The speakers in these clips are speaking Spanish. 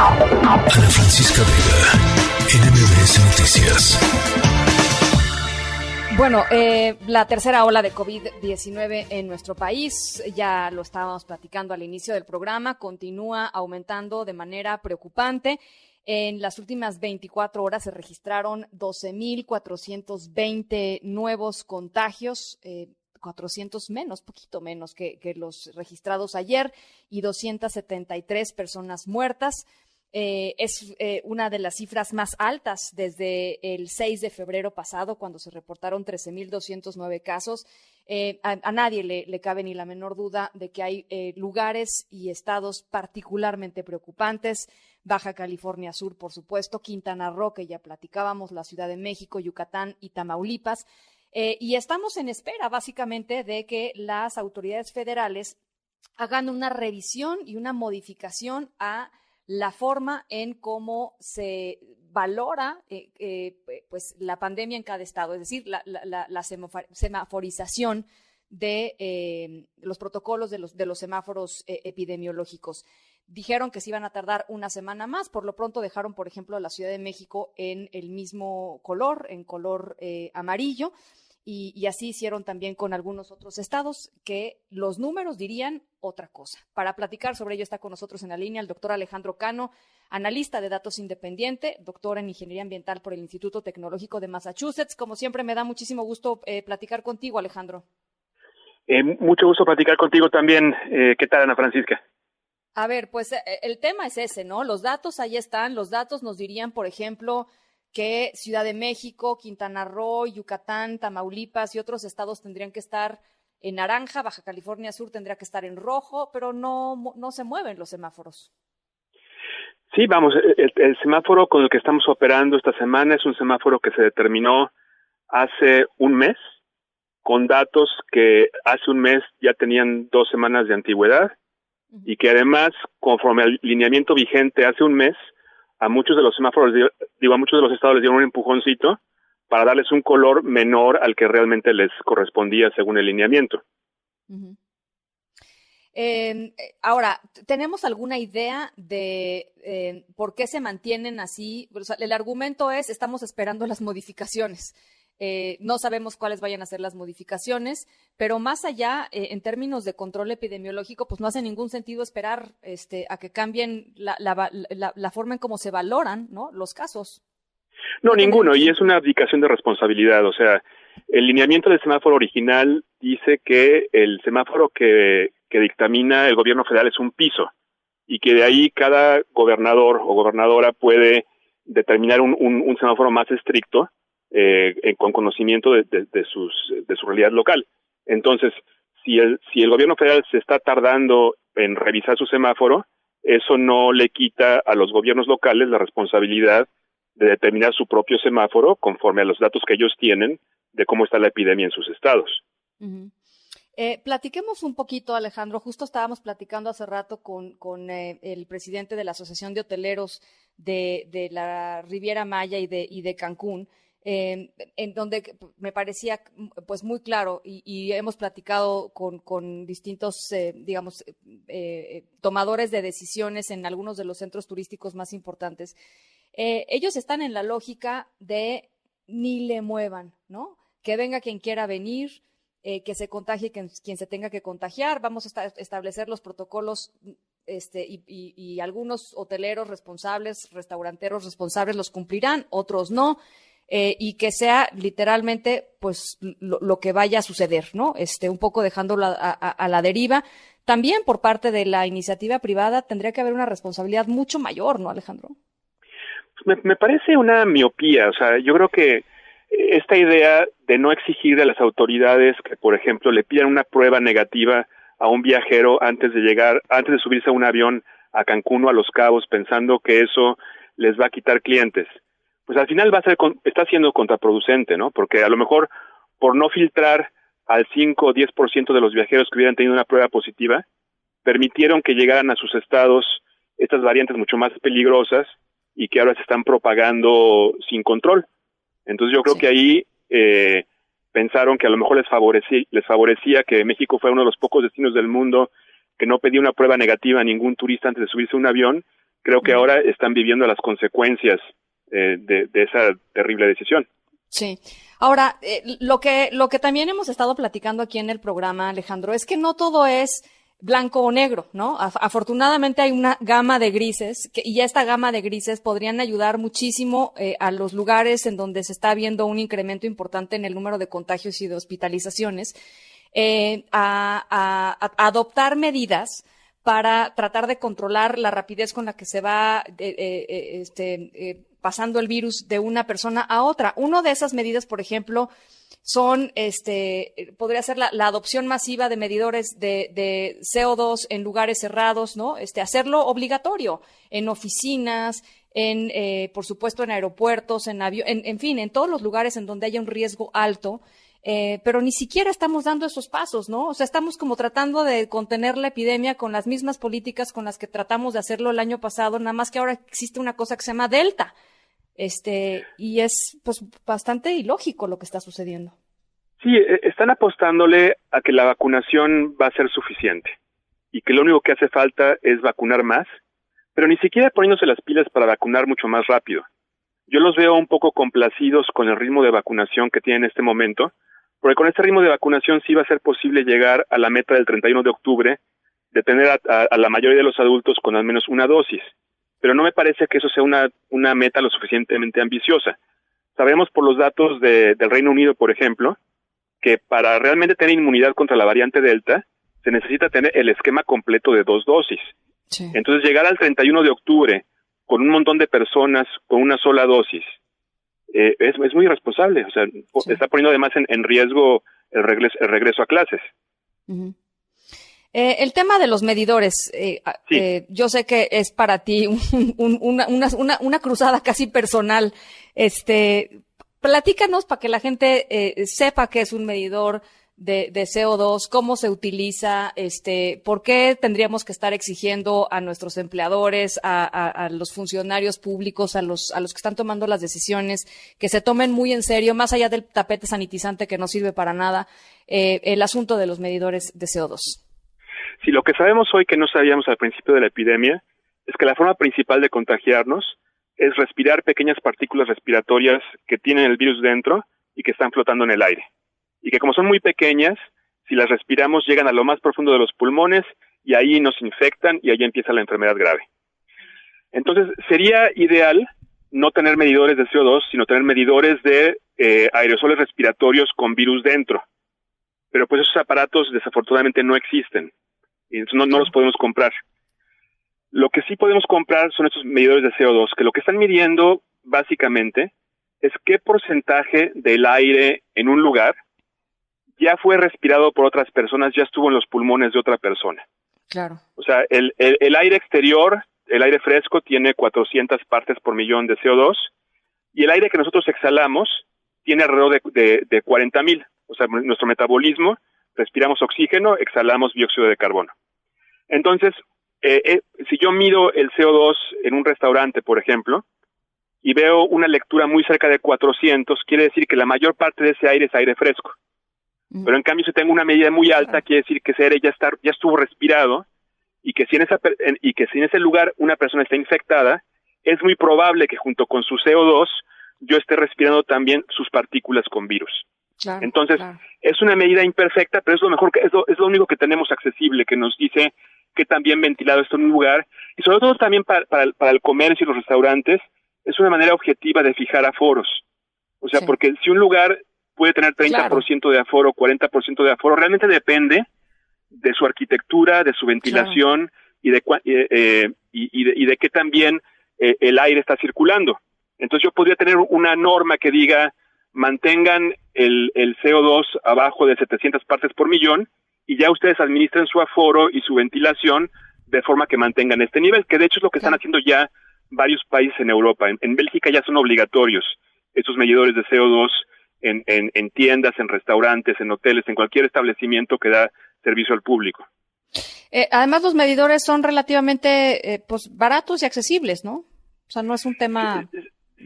Ana Francisca Vega, NMBS Noticias. Bueno, la tercera ola de COVID-19 en nuestro país, ya lo estábamos platicando al inicio del programa, continúa aumentando de manera preocupante. En las últimas 24 horas se registraron 12,420 nuevos contagios, 400 menos, poquito menos que los registrados ayer, y 273 personas muertas. Es una de las cifras más altas desde el 6 de febrero pasado, cuando se reportaron 13,209 casos. A nadie le cabe ni la menor duda de que hay lugares y estados particularmente preocupantes. Baja California Sur, por supuesto, Quintana Roo, que ya platicábamos, la Ciudad de México, Yucatán y Tamaulipas. Y estamos en espera, básicamente, de que las autoridades federales hagan una revisión y una modificación a la forma en cómo se valora pues la pandemia en cada estado, es decir, la semaforización de los protocolos de los semáforos epidemiológicos. Dijeron que se iban a tardar una semana más, por lo pronto dejaron, por ejemplo, a la Ciudad de México en el mismo color, en color amarillo, y así hicieron también con algunos otros estados, que los números dirían otra cosa. Para platicar sobre ello está con nosotros en la línea el doctor Alejandro Cano, analista de datos independiente, doctor en Ingeniería Ambiental por el Instituto Tecnológico de Massachusetts. Como siempre, me da muchísimo gusto platicar contigo, Alejandro. Mucho gusto platicar contigo también. ¿Qué tal, Ana Francisca? A ver, pues el tema es ese, ¿no? Los datos ahí están. Los datos nos dirían, por ejemplo, que Ciudad de México, Quintana Roo, Yucatán, Tamaulipas y otros estados tendrían que estar en naranja, Baja California Sur tendría que estar en rojo, pero no se mueven los semáforos. Sí, vamos, el semáforo con el que estamos operando esta semana es un semáforo que se determinó hace un mes, con datos que hace un mes ya tenían 2 semanas de antigüedad, y que además, conforme al lineamiento vigente hace un mes, a muchos de los semáforos, a muchos de los estados les dieron un empujoncito para darles un color menor al que realmente les correspondía según el lineamiento. Uh-huh. Ahora, ¿tenemos alguna idea de por qué se mantienen así? O sea, el argumento es, estamos esperando las modificaciones. No sabemos cuáles vayan a ser las modificaciones, pero más allá, en términos de control epidemiológico, pues no hace ningún sentido esperar a que cambien la forma en cómo se valoran, ¿no?, los casos. No, ninguno, y es una abdicación de responsabilidad. O sea, el lineamiento del semáforo original dice que el semáforo que dictamina el gobierno federal es un piso, y que de ahí cada gobernador o gobernadora puede determinar un semáforo más estricto, con conocimiento de su realidad local. Entonces, si el gobierno federal se está tardando en revisar su semáforo, eso no le quita a los gobiernos locales la responsabilidad de determinar su propio semáforo conforme a los datos que ellos tienen de cómo está la epidemia en sus estados. Uh-huh. Platiquemos un poquito, Alejandro. Justo estábamos platicando hace rato con el presidente de la Asociación de Hoteleros de la Riviera Maya y de Cancún, en donde me parecía pues muy claro, y hemos platicado con distintos tomadores de decisiones en algunos de los centros turísticos más importantes. Ellos están en la lógica de ni le muevan, ¿no? Que venga quien quiera venir, que se contagie quien se tenga que contagiar. Vamos a establecer los protocolos y algunos hoteleros responsables, restauranteros responsables los cumplirán, otros no. Y que sea literalmente pues lo que vaya a suceder, ¿no? Un poco dejándolo a la deriva. También por parte de la iniciativa privada tendría que haber una responsabilidad mucho mayor, ¿no, Alejandro? Me parece una miopía. O sea, yo creo que esta idea de no exigir a las autoridades que, por ejemplo, le pidan una prueba negativa a un viajero antes de subirse a un avión a Cancún o a Los Cabos, pensando que eso les va a quitar clientes, pues al final está siendo contraproducente, ¿no? Porque a lo mejor por no filtrar al 5 o 10% de los viajeros que hubieran tenido una prueba positiva, permitieron que llegaran a sus estados estas variantes mucho más peligrosas y que ahora se están propagando sin control. Entonces yo creo que ahí pensaron que a lo mejor les favorecía que México fuera uno de los pocos destinos del mundo que no pedía una prueba negativa a ningún turista antes de subirse a un avión, creo que ahora están viviendo las consecuencias de esa terrible decisión. Sí. Ahora, lo que también hemos estado platicando aquí en el programa, Alejandro, es que no todo es blanco o negro, ¿no? Afortunadamente hay una gama de grises y esta gama de grises podrían ayudar muchísimo a los lugares en donde se está viendo un incremento importante en el número de contagios y de hospitalizaciones, a adoptar medidas para tratar de controlar la rapidez con la que se va pasando el virus de una persona a otra. Una de esas medidas, por ejemplo, son, podría ser la adopción masiva de medidores de CO2 en lugares cerrados, ¿no? Hacerlo obligatorio en oficinas, por supuesto, en aeropuertos, en fin, en todos los lugares en donde haya un riesgo alto. Pero ni siquiera estamos dando esos pasos, ¿no? O sea, estamos como tratando de contener la epidemia con las mismas políticas con las que tratamos de hacerlo el año pasado, nada más que ahora existe una cosa que se llama Delta. Y es pues bastante ilógico lo que está sucediendo. Sí, están apostándole a que la vacunación va a ser suficiente y que lo único que hace falta es vacunar más, pero ni siquiera poniéndose las pilas para vacunar mucho más rápido. Yo los veo un poco complacidos con el ritmo de vacunación que tienen en este momento, porque con este ritmo de vacunación sí va a ser posible llegar a la meta del 31 de octubre de tener a la mayoría de los adultos con al menos una dosis. Pero no me parece que eso sea una meta lo suficientemente ambiciosa. Sabemos por los datos del Reino Unido, por ejemplo, que para realmente tener inmunidad contra la variante Delta, se necesita tener el esquema completo de 2 dosis. Sí. Entonces, llegar al 31 de octubre con un montón de personas con una sola dosis es muy irresponsable. O sea, sí, está poniendo además en riesgo el regreso a clases. Uh-huh. El tema de los medidores, sí, yo sé que es para ti una cruzada casi personal. Platícanos para que la gente sepa qué es un medidor de CO2, cómo se utiliza, por qué tendríamos que estar exigiendo a nuestros empleadores, a los funcionarios públicos, a los que están tomando las decisiones, que se tomen muy en serio, más allá del tapete sanitizante que no sirve para nada, el asunto de los medidores de CO2. Sí, lo que sabemos hoy que no sabíamos al principio de la epidemia es que la forma principal de contagiarnos es respirar pequeñas partículas respiratorias que tienen el virus dentro y que están flotando en el aire. Y que como son muy pequeñas, si las respiramos llegan a lo más profundo de los pulmones y ahí nos infectan y ahí empieza la enfermedad grave. Entonces, sería ideal no tener medidores de CO2, sino tener medidores de aerosoles respiratorios con virus dentro. Pero pues esos aparatos desafortunadamente no existen. Y no los podemos comprar. Lo que sí podemos comprar son estos medidores de CO2, que lo que están midiendo básicamente es qué porcentaje del aire en un lugar ya fue respirado por otras personas, ya estuvo en los pulmones de otra persona. Claro. O sea, el aire exterior, el aire fresco, tiene 400 partes por millón de CO2, y el aire que nosotros exhalamos tiene alrededor de 40,000. O sea, nuestro metabolismo, respiramos oxígeno, exhalamos dióxido de carbono. Entonces, si yo mido el CO2 en un restaurante, por ejemplo, y veo una lectura muy cerca de 400, quiere decir que la mayor parte de ese aire es aire fresco. Pero en cambio, si tengo una medida muy alta, quiere decir que ese aire ya estuvo respirado, y que si en ese lugar una persona está infectada, es muy probable que junto con su CO2 yo esté respirando también sus partículas con virus. Claro, entonces, claro, es una medida imperfecta, pero es lo mejor es lo único que tenemos accesible, que nos dice que tan bien ventilado está en un lugar, y sobre todo también para el comercio y los restaurantes, es una manera objetiva de fijar aforos. O sea, sí, porque si un lugar puede tener 30% de aforo, 40% de aforo, realmente depende de su arquitectura, de su ventilación, claro, y de qué también el aire está circulando. Entonces yo podría tener una norma que diga mantengan el CO2 abajo de 700 partes por millón y ya ustedes administren su aforo y su ventilación de forma que mantengan este nivel, que de hecho es lo que están haciendo ya varios países en Europa. En Bélgica ya son obligatorios estos medidores de CO2 en tiendas, en restaurantes, en hoteles, en cualquier establecimiento que da servicio al público. Además, los medidores son relativamente baratos y accesibles, ¿no? O sea, no es un tema...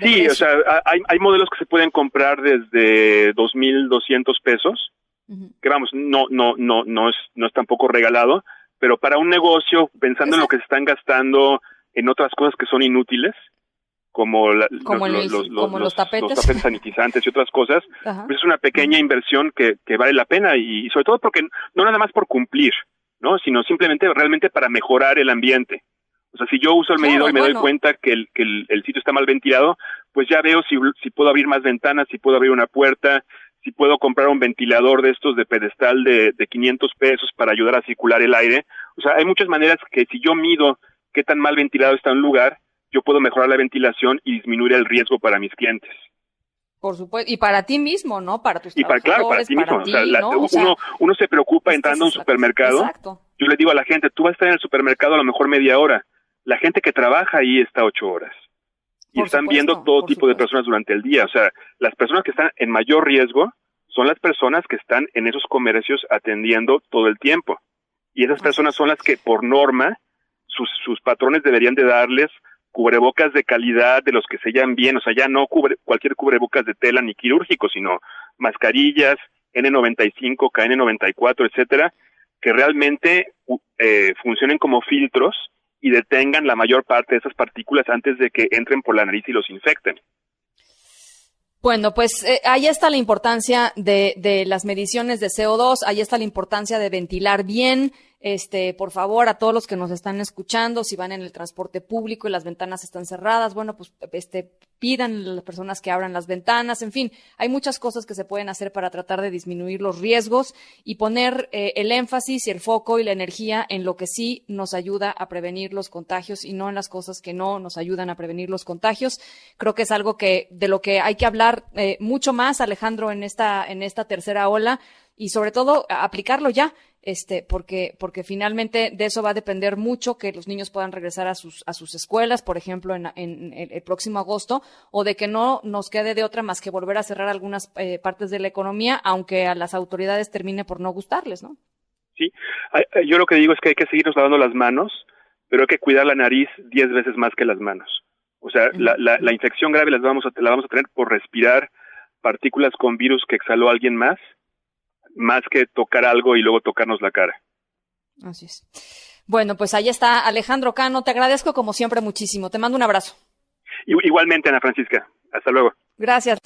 Sí, o sea, hay modelos que se pueden comprar desde 2,200 pesos, que vamos, no es tampoco regalado, pero para un negocio, pensando en lo que se están gastando en otras cosas que son inútiles, como los tapetes. Los tapetes sanitizantes y otras cosas, pues es una pequeña inversión que vale la pena y sobre todo porque no nada más por cumplir, ¿no? Sino simplemente realmente para mejorar el ambiente. O sea, si yo uso el medidor y me doy cuenta que el sitio está mal ventilado, pues ya veo si puedo abrir más ventanas, si puedo abrir una puerta, si puedo comprar un ventilador de estos de pedestal de $500 para ayudar a circular el aire. O sea, hay muchas maneras que si yo mido qué tan mal ventilado está un lugar, yo puedo mejorar la ventilación y disminuir el riesgo para mis clientes. Por supuesto, y para ti mismo, ¿no? Para tus claro, para ti mismo. Uno se preocupa entrando a un supermercado. Exacto. Yo le digo a la gente, tú vas a estar en el supermercado a lo mejor media hora. La gente que trabaja ahí está 8 horas. Y están viendo todo tipo de personas durante el día. O sea, las personas que están en mayor riesgo son las personas que están en esos comercios atendiendo todo el tiempo. Y esas personas son las que, por norma, sus patrones deberían de darles cubrebocas de calidad, de los que sellan bien, o sea, ya no cualquier cubrebocas de tela ni quirúrgico, sino mascarillas, N95, KN94, etcétera, que realmente funcionen como filtros y detengan la mayor parte de esas partículas antes de que entren por la nariz y los infecten. Bueno, pues ahí está la importancia de las mediciones de CO2, ahí está la importancia de ventilar bien. Por favor, a todos los que nos están escuchando, si van en el transporte público y las ventanas están cerradas, bueno, pues pidan a las personas que abran las ventanas. En fin, hay muchas cosas que se pueden hacer para tratar de disminuir los riesgos y poner el énfasis y el foco y la energía en lo que sí nos ayuda a prevenir los contagios y no en las cosas que no nos ayudan a prevenir los contagios. Creo que es algo de lo que hay que hablar mucho más, Alejandro, en esta tercera ola y sobre todo aplicarlo ya. Porque finalmente de eso va a depender mucho que los niños puedan regresar a sus escuelas, por ejemplo, en el próximo agosto, o de que no nos quede de otra más que volver a cerrar algunas partes de la economía, aunque a las autoridades termine por no gustarles, ¿no? Sí, yo lo que digo es que hay que seguirnos lavando las manos, pero hay que cuidar la nariz 10 veces más que las manos. O sea, la infección grave la vamos a tener por respirar partículas con virus que exhaló alguien más que tocar algo y luego tocarnos la cara. Así es. Bueno, pues ahí está Alejandro Cano. Te agradezco como siempre muchísimo. Te mando un abrazo. Igualmente, Ana Francisca. Hasta luego. Gracias.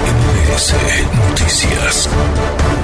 MBS Noticias.